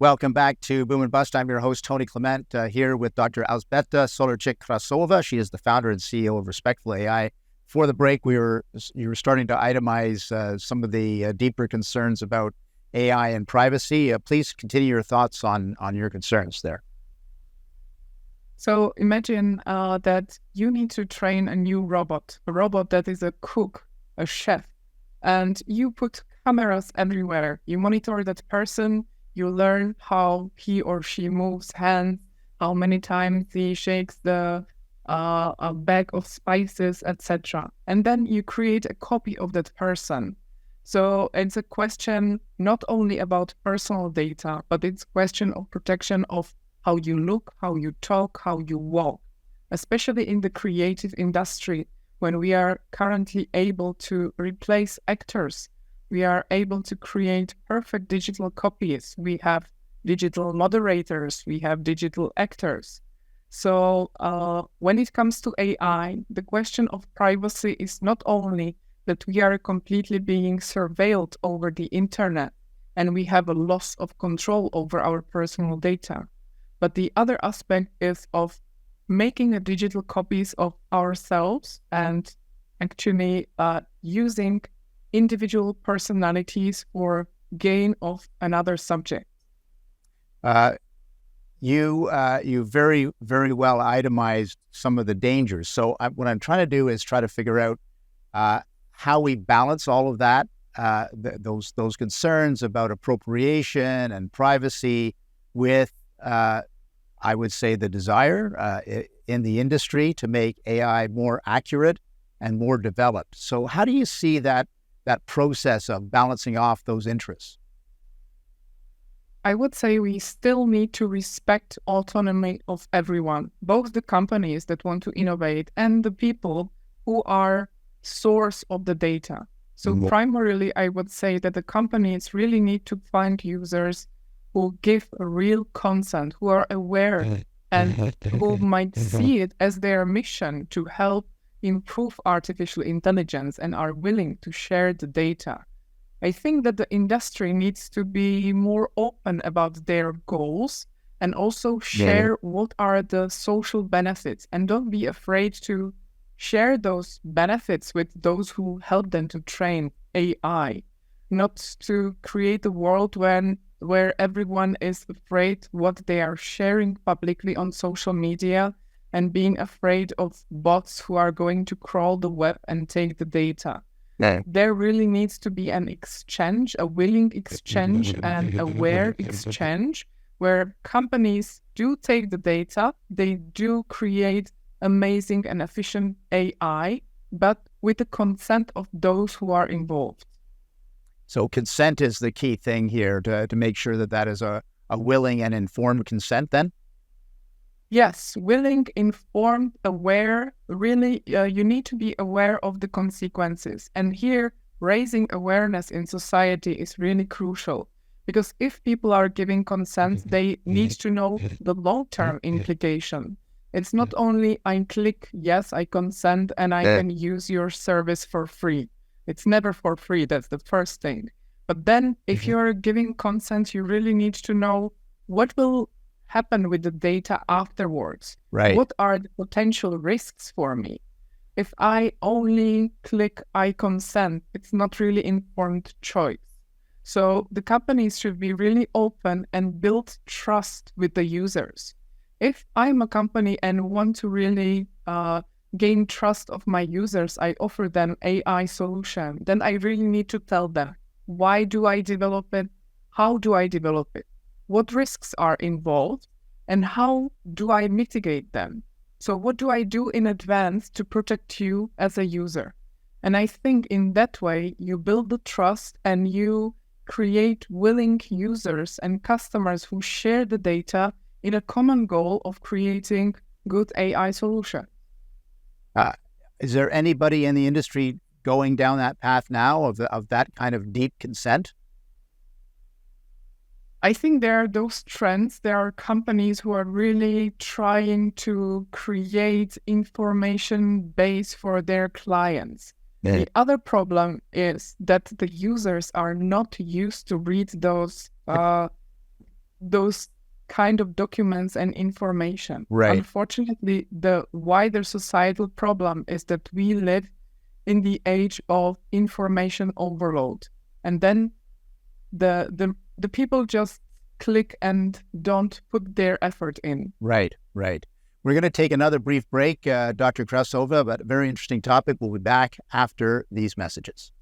Welcome back to Boom and Bust. I'm your host, Tony Clement, here with Dr. Alžběta Solarczyk Krausová. She is the founder and CEO of Respectful AI. Before the break, you were starting to itemize some of the deeper concerns about AI and privacy. Please continue your thoughts on your concerns there. So imagine that you need to train a new robot, a robot that is a cook, a chef, and you put cameras everywhere. You monitor that person. You learn how he or she moves hands, how many times he shakes the a bag of spices, etc. And then you create a copy of that person. So it's a question not only about personal data, but it's a question of protection of how you look, how you talk, how you walk, especially in the creative industry, when we are currently able to replace actors. We are able to create perfect digital copies. We have digital moderators. We have digital actors. So when it comes to AI, the question of privacy is not only that we are completely being surveilled over the internet and we have a loss of control over our personal data, but the other aspect is of making a digital copies of ourselves and actually using individual personalities for gain of another subject. You very, very well itemized some of the dangers. So what I'm trying to do is try to figure out how we balance all of that, those concerns about appropriation and privacy with, I would say, the desire in the industry to make AI more accurate and more developed. So how do you see that process of balancing off those interests? I would say we still need to respect autonomy of everyone, both the companies that want to innovate and the people who are source of the data. So primarily, I would say that the companies really need to find users who give a real consent, who are aware and who might see it as their mission to help improve artificial intelligence and are willing to share the data. I think that the industry needs to be more open about their goals and also share what are the social benefits, and don't be afraid to share those benefits with those who help them to train AI, not to create a world where everyone is afraid what they are sharing publicly on social media and being afraid of bots who are going to crawl the web and take the data. There really needs to be an exchange, a willing exchange and aware exchange, where companies do take the data, they do create amazing and efficient AI, but with the consent of those who are involved. So consent is the key thing here to make sure that is a willing and informed consent then? Yes, willing, informed, aware, really, you need to be aware of the consequences. And here, raising awareness in society is really crucial, because if people are giving consent, they need to know the long-term implication. It's not only I click, yes, I consent, and I can use your service for free. It's never for free, that's the first thing. But then, if you're giving consent, you really need to know what will happen with the data afterwards. Right. What are the potential risks for me? If I only click I consent, it's not really informed choice. So the companies should be really open and build trust with the users. If I'm a company and want to really gain trust of my users, I offer them AI solution, then I really need to tell them, why do I develop it? How do I develop it? What risks are involved and how do I mitigate them? So what do I do in advance to protect you as a user? And I think in that way, you build the trust and you create willing users and customers who share the data in a common goal of creating good AI solution. Is there anybody in the industry going down that path now of that kind of deep consent? I think there are those trends. There are companies who are really trying to create information base for their clients. The other problem is that the users are not used to read those those kind of documents and information. Right. Unfortunately, the wider societal problem is that we live in the age of information overload. And then the people just click and don't put their effort in. Right, right. We're going to take another brief break, Dr. Krausová, but a very interesting topic. We'll be back after these messages.